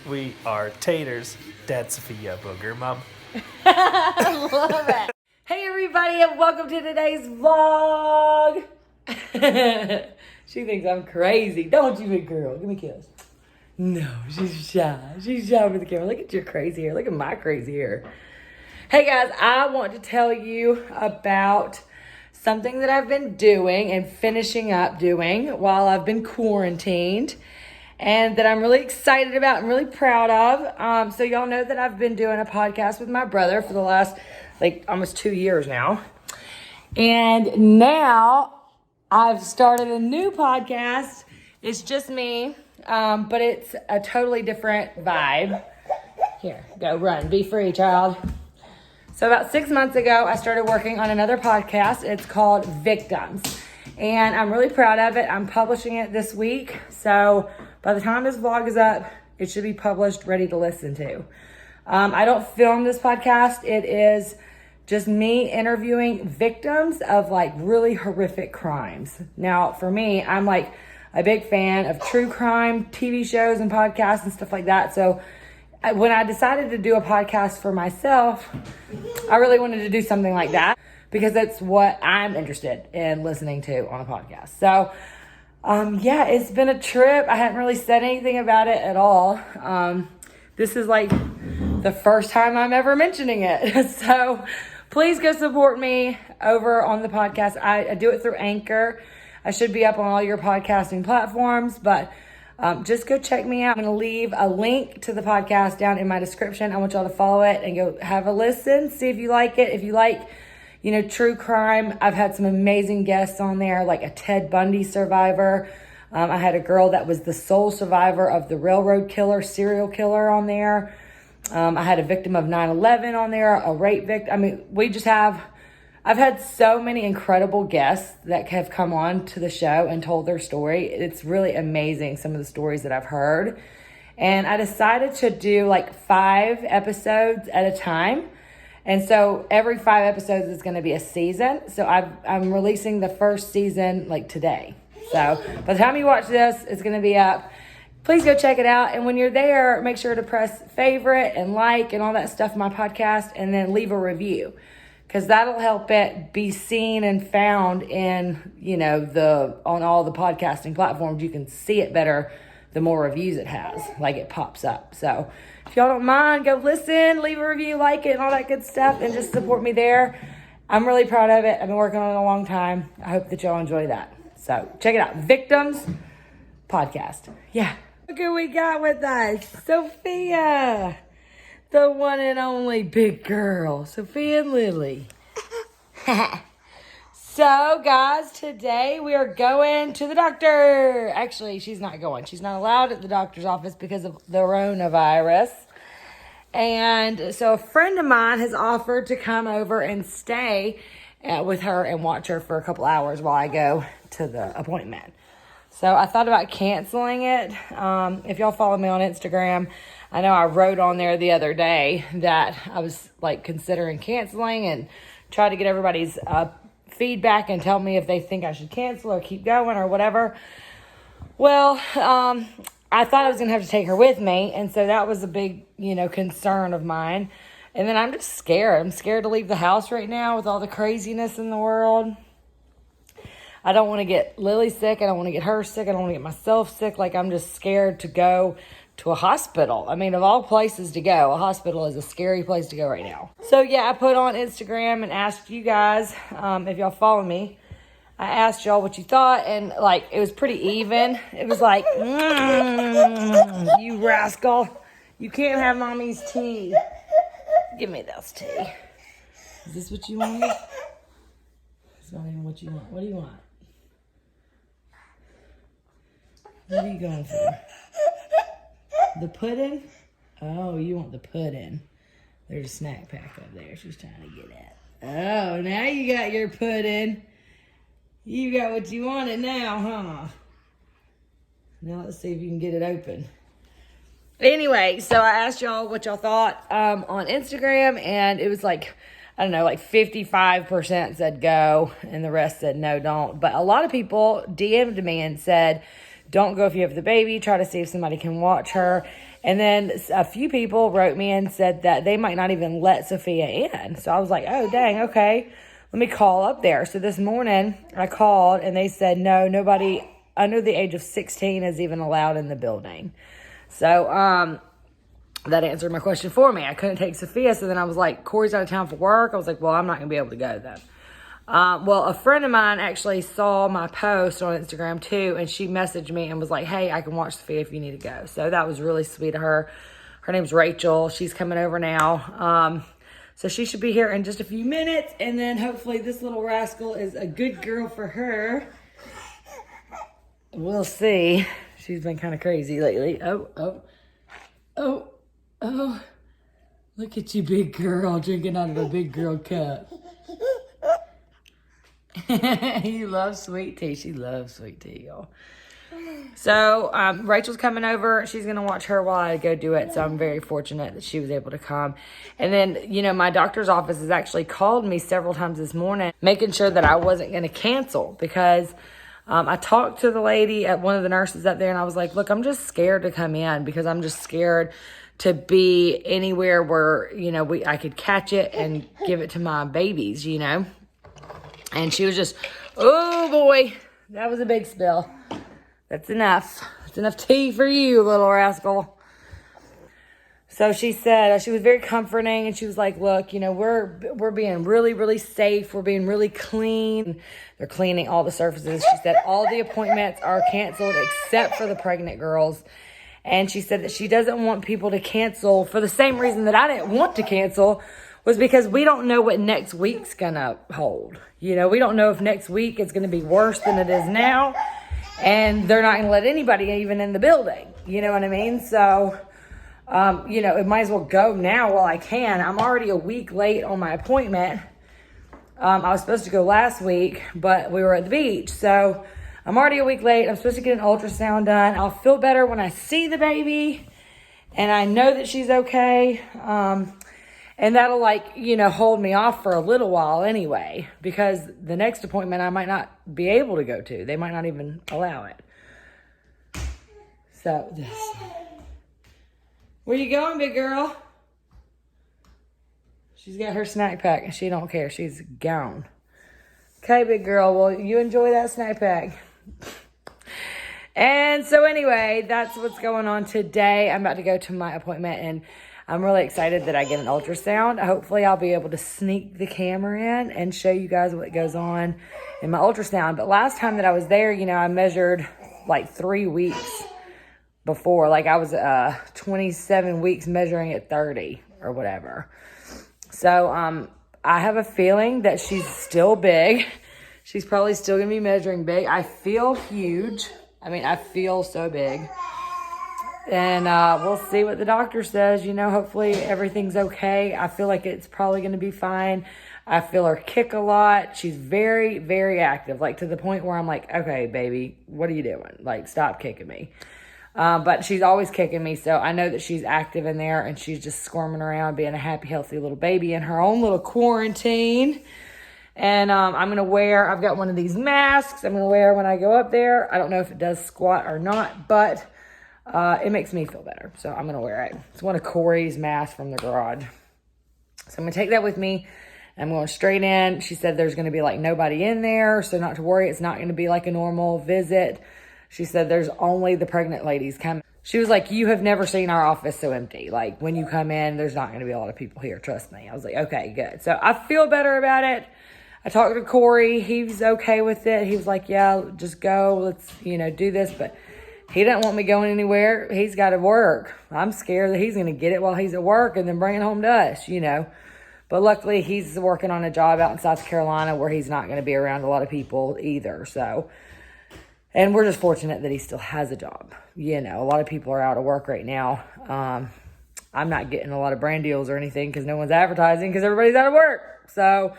We are taters. That's Sophia Booger, Mom. I love it. Hey everybody, and welcome to today's vlog. She thinks I'm crazy. Don't you, big girl? Give me a kiss. No, she's shy. She's shy with the camera. Look at your crazy hair. Look at my crazy hair. Hey guys, I want to tell you about something that I've been doing and finishing up doing while I've been quarantined, and that I'm really excited about and really proud of. So y'all know that I've been doing a podcast with my brother for the last almost 2 years now. And now I've started a new podcast. It's just me, but it's a totally different vibe. Here, go run, be free, child. So about 6 months ago, I started working on another podcast. It's called Victims. And I'm really proud of it. I'm publishing it this week. So by the time this vlog is up, it should be published, ready to listen to. I don't film this podcast. It is just me interviewing victims of really horrific crimes. Now, for me, I'm a big fan of true crime TV shows and podcasts and stuff like that. So when I decided to do a podcast for myself, I really wanted to do something like that because that's what I'm interested in listening to on a podcast. So, yeah, it's been a trip. I hadn't really said anything about it at all. This is the first time I'm ever mentioning it. So please go support me over on the podcast. I do it through Anchor. I should be up on all your podcasting platforms, but just go check me out. I'm going to leave a link to the podcast down in my description. I want y'all to follow it and go have a listen. See if you like it. If you like, true crime, I've had some amazing guests on there, like a Ted Bundy survivor. I had a girl that was the sole survivor of the railroad killer, serial killer on there. I had a victim of 9/11 on there, a rape victim. I mean, I've had so many incredible guests that have come on to the show and told their story. It's really amazing, some of the stories that I've heard. And I decided to do 5 episodes at a time. And so every 5 episodes is going to be a season. So I'm releasing the first season today. So by the time you watch this, it's going to be up. Please go check it out. And when you're there, make sure to press favorite and like and all that stuff in my podcast, and then leave a review, because that'll help it be seen and found in, on all the podcasting platforms. You can see it better the more reviews it has, it pops up. So if y'all don't mind, go listen, leave a review, like it, and all that good stuff, and just support me there. I'm really proud of it. I've been working on it a long time. I hope that y'all enjoy that. So check it out. Victims podcast. Yeah. Look who we got with us. Sophia. The one and only big girl, Sophia and Lily. So, guys, today we are going to the doctor. Actually, she's not going. She's not allowed at the doctor's office because of the coronavirus. And so a friend of mine has offered to come over and stay with her and watch her for a couple hours while I go to the appointment. So I thought about canceling it. If y'all follow me on Instagram, I know I wrote on there the other day that I was considering canceling and try to get everybody's feedback and tell me if they think I should cancel or keep going or whatever. Well, I thought I was going to have to take her with me. And so that was a big, concern of mine. And then I'm just scared. I'm scared to leave the house right now with all the craziness in the world. I don't want to get Lily sick. I don't want to get her sick. I don't want to get myself sick. I'm just scared to go to a hospital. I mean, of all places to go, a hospital is a scary place to go right now. So yeah, I put on Instagram and asked you guys, if y'all follow me, I asked y'all what you thought, and it was pretty even. It was you rascal, you can't have mommy's tea. Give me this tea. Is this what you want? It's not even what you want. What do you want? What are you going for? The pudding? Oh, you want the pudding. There's a snack pack up there she's trying to get at. Oh, now you got your pudding. You got what you wanted now, huh? Now let's see if you can get it open. Anyway, so I asked y'all what y'all thought on Instagram, and it was 55% said go, and the rest said no, don't. But a lot of people DM'd me and said, don't go if you have the baby. Try to see if somebody can watch her. And then a few people wrote me and said that they might not even let Sophia in. So I was like, oh, dang, okay. Let me call up there. So this morning I called and they said, no, nobody under the age of 16 is even allowed in the building. So that answered my question for me. I couldn't take Sophia. So then I was like, Corey's out of town for work. I was like, well, I'm not going to be able to go then. Well, a friend of mine actually saw my post on Instagram too, and she messaged me and was like, hey, I can watch Sophia if you need to go. So that was really sweet of her. Her name's Rachel. She's coming over now. So she should be here in just a few minutes, and then hopefully this little rascal is a good girl for her. We'll see. She's been kind of crazy lately. Oh. Look at you, big girl, drinking out of a big girl cup. He loves sweet tea. She loves sweet tea, y'all. So Rachel's coming over. She's going to watch her while I go do it. So I'm very fortunate that she was able to come. And then, my doctor's office has actually called me several times this morning, making sure that I wasn't going to cancel because I talked to the lady at one of the nurses up there and I was like, look, I'm just scared to come in because I'm just scared to be anywhere where, I could catch it and give it to my babies, And she was just, oh boy, that was a big spill. That's enough. That's enough tea for you, little rascal. So she said, she was very comforting and she was like, look, we're being really, really safe. We're being really clean. They're cleaning all the surfaces. She said all the appointments are canceled except for the pregnant girls. And she said that she doesn't want people to cancel for the same reason that I didn't want to cancel, was because we don't know what next week's gonna hold. We don't know if next week is gonna be worse than it is now. And they're not gonna let anybody even in the building. You know what I mean? So, it might as well go now while I can. I'm already a week late on my appointment. I was supposed to go last week, but we were at the beach. So I'm already a week late. I'm supposed to get an ultrasound done. I'll feel better when I see the baby and I know that she's okay. And that'll hold me off for a little while anyway, because the next appointment I might not be able to go to. They might not even allow it. So, where you going, big girl? She's got her snack pack and she don't care. She's gone. Okay, big girl. Well, you enjoy that snack pack. And so anyway, that's what's going on today. I'm about to go to my appointment and I'm really excited that I get an ultrasound. Hopefully I'll be able to sneak the camera in and show you guys what goes on in my ultrasound. But last time that I was there, I measured 3 weeks before. I was 27 weeks measuring at 30 or whatever. So I have a feeling that she's still big. She's probably still going to be measuring big. I feel huge. I feel so big. And we'll see what the doctor says. Hopefully everything's okay. I feel like it's probably going to be fine. I feel her kick a lot. She's very, very active, to the point where I'm like, okay, baby, what are you doing? Stop kicking me. But she's always kicking me, so I know that she's active in there, and she's just squirming around, being a happy, healthy little baby in her own little quarantine. And I've got one of these masks I'm going to wear when I go up there. I don't know if it does squat or not, but it makes me feel better, so I'm going to wear it. It's one of Corey's masks from the garage. So I'm going to take that with me. I'm going straight in. She said there's going to be nobody in there, so not to worry. It's not going to be a normal visit. She said there's only the pregnant ladies coming. She was like, you have never seen our office so empty. When you come in, there's not going to be a lot of people here. Trust me. I was like, okay, good. So I feel better about it. I talked to Corey. He's okay with it. He was like, yeah, just go. Let's, do this. But he doesn't want me going anywhere. He's got to work. I'm scared that he's going to get it while he's at work and then bring it home to us, But luckily, he's working on a job out in South Carolina where he's not going to be around a lot of people either. So, and we're just fortunate that he still has a job. A lot of people are out of work right now. I'm not getting a lot of brand deals or anything because no one's advertising because everybody's out of work. So,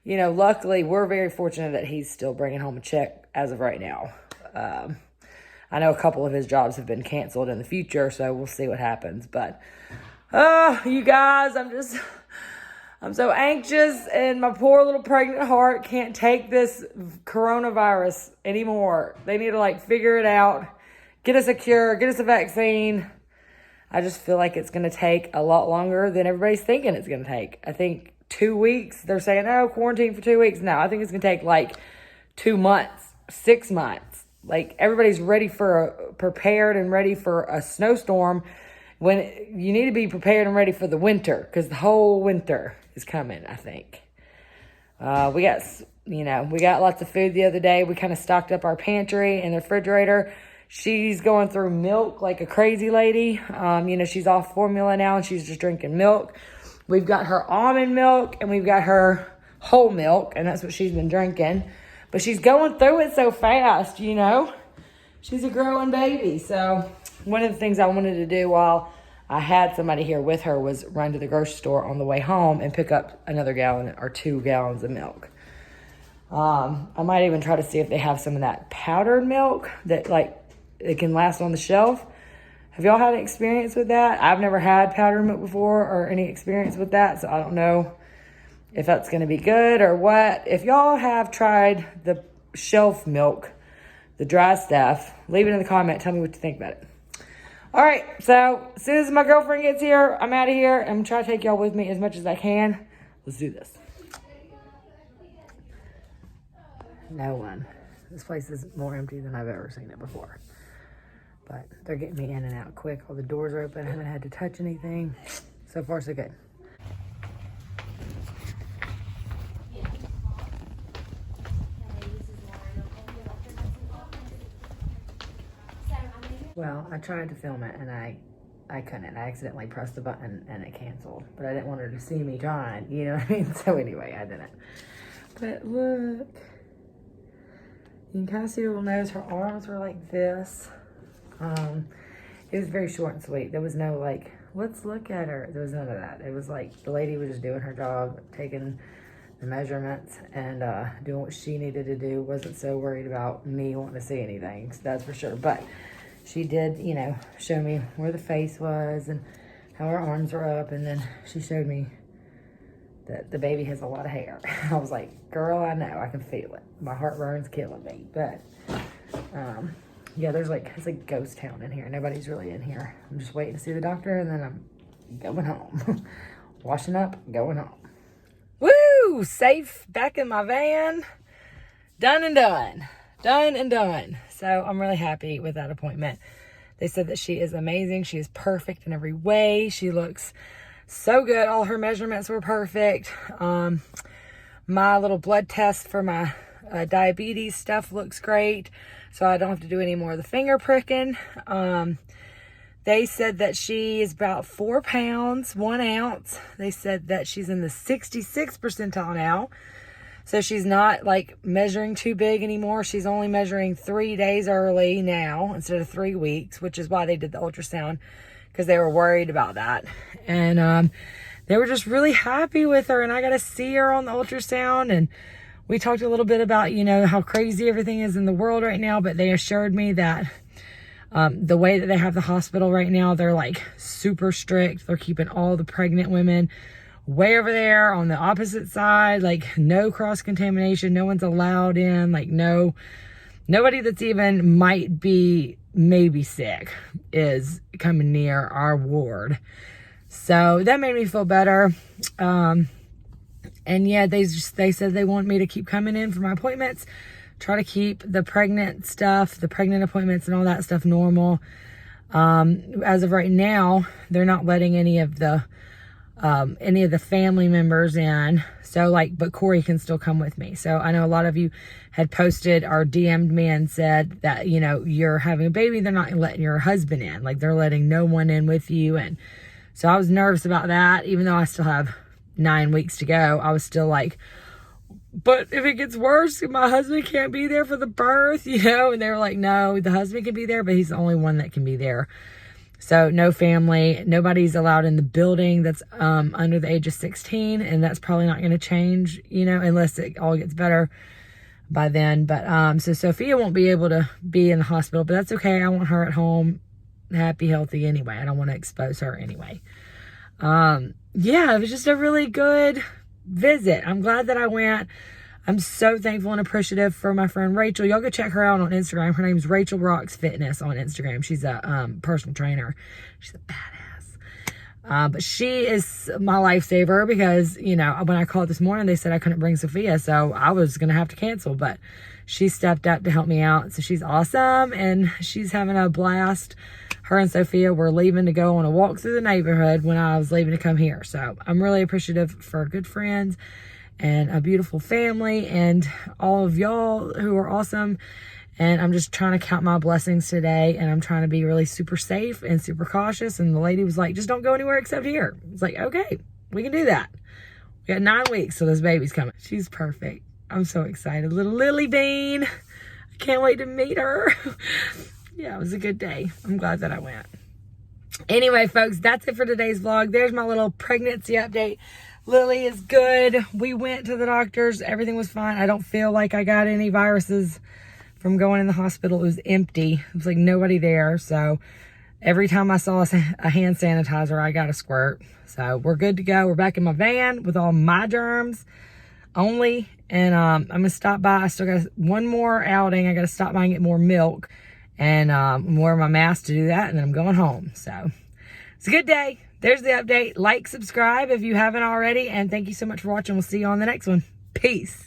luckily, we're very fortunate that he's still bringing home a check as of right now. I know a couple of his jobs have been canceled in the future, so we'll see what happens. But, you guys, I'm so anxious, and my poor little pregnant heart can't take this coronavirus anymore. They need to figure it out, get us a cure, get us a vaccine. I just feel like it's going to take a lot longer than everybody's thinking it's going to take. I think 2 weeks. They're saying, oh, quarantine for 2 weeks. No, I think it's going to take like 2 months, 6 months. Like everybody's prepared and ready for a snowstorm when you need to be prepared and ready for the winter, because the whole winter is coming, I think. We got lots of food the other day. We kind of stocked up our pantry and the refrigerator. She's going through milk like a crazy lady. She's off formula now and she's just drinking milk. We've got her almond milk and we've got her whole milk, and that's what she's been drinking. But she's going through it so fast, She's a growing baby. So one of the things I wanted to do while I had somebody here with her was run to the grocery store on the way home and pick up another gallon or 2 gallons of milk. I might even try to see if they have some of that powdered milk that it can last on the shelf. Have y'all had experience with that? I've never had powdered milk before or any experience with that, so I don't know if that's going to be good or what. If y'all have tried the shelf milk, the dry stuff, leave it in the comment. Tell me what you think about it. All right, so as soon as my girlfriend gets here, I'm out of here. I'm going to try to take y'all with me as much as I can. Let's do this. No one. This place is more empty than I've ever seen it before. But they're getting me in and out quick. All the doors are open. I haven't had to touch anything. So far, so good. Well, I tried to film it and I couldn't. I accidentally pressed the button and it canceled. But I didn't want her to see me trying, you know what I mean? So anyway, I didn't. But look. You can kind of see her little nose. Her arms were like this. It was very short and sweet. There was no let's look at her. There was none of that. It was like the lady was just doing her job, taking the measurements and doing what she needed to do. Wasn't so worried about me wanting to see anything, so that's for sure. But she did, show me where the face was and how her arms were up, and then she showed me that the baby has a lot of hair. I was like, girl, I know, I can feel it. My heartburn's killing me. But yeah, it's like ghost town in here. Nobody's really in here. I'm just waiting to see the doctor, and then I'm going home. Washing up, going home. Woo! Safe, back in my van. Done and done. Done and done. So I'm really happy with that appointment. They said that she is amazing. She is perfect in every way. She looks so good. All her measurements were perfect. My little blood test for my diabetes stuff looks great. So I don't have to do any more of the finger pricking. They said that she is about 4 pounds, 1 ounce. They said that she's in the 66th percentile now. So she's not measuring too big anymore. She's only measuring 3 days early now instead of 3 weeks, which is why they did the ultrasound, because they were worried about that. And they were just really happy with her. And I got to see her on the ultrasound. And we talked a little bit about, how crazy everything is in the world right now. But they assured me that the way that they have the hospital right now, they're super strict. They're keeping all the pregnant women way over there on the opposite side, no cross-contamination. No one's allowed in, nobody that's even might be maybe sick is coming near our ward. So that made me feel better. And yeah, they said they want me to keep coming in for my appointments, try to keep the pregnant appointments and all that stuff normal. As of right now, they're not letting any of the family members in. So but Corey can still come with me. So I know a lot of you had posted or DM'd me and said that, you're having a baby. They're not letting your husband in. They're letting no one in with you. And so I was nervous about that. Even though I still have 9 weeks to go, I was still but if it gets worse, my husband can't be there for the birth, and they were like, no, the husband can be there, but he's the only one that can be there. So no family, nobody's allowed in the building that's under the age of 16, and that's probably not going to change, unless it all gets better by then. But so Sophia won't be able to be in the hospital, but that's okay. I want her at home, happy, healthy anyway. I don't want to expose her anyway. Yeah, it was just a really good visit. I'm glad that I went. I'm so thankful and appreciative for my friend Rachel. Y'all go check her out on Instagram. Her name's Rachel Rocks Fitness on Instagram. She's a personal trainer. She's a badass. But she is my lifesaver because, you know, when I called this morning, they said I couldn't bring Sophia, so I was going to have to cancel, but she stepped up to help me out. So she's awesome, and she's having a blast. Her and Sophia were leaving to go on a walk through the neighborhood when I was leaving to come here. So I'm really appreciative for good friends and a beautiful family and all of y'all who are awesome. And I'm just trying to count my blessings today, and I'm trying to be really super safe and super cautious. And the lady was like, just don't go anywhere except here. It's like, okay, we can do that. We got 9 weeks till this baby's coming. She's perfect. I'm so excited. Little Lily Bean. I can't wait to meet her. Yeah, it was a good day. I'm glad that I went. Anyway, folks, that's it for today's vlog. There's my little pregnancy update. Lily is good. We went to the doctors. Everything was fine. I don't feel like I got any viruses from going in the hospital. It was empty. It was like nobody there. So every time I saw a hand sanitizer, I got a squirt. So we're good to go. We're back in my van with all my germs only. And I'm going to stop by. I still got one more outing. I got to stop by and get more milk. And I'm wearing my mask to do that. And then I'm going home. So it's a good day. There's the update. Like, subscribe if you haven't already. And thank you so much for watching. We'll see you on the next one. Peace.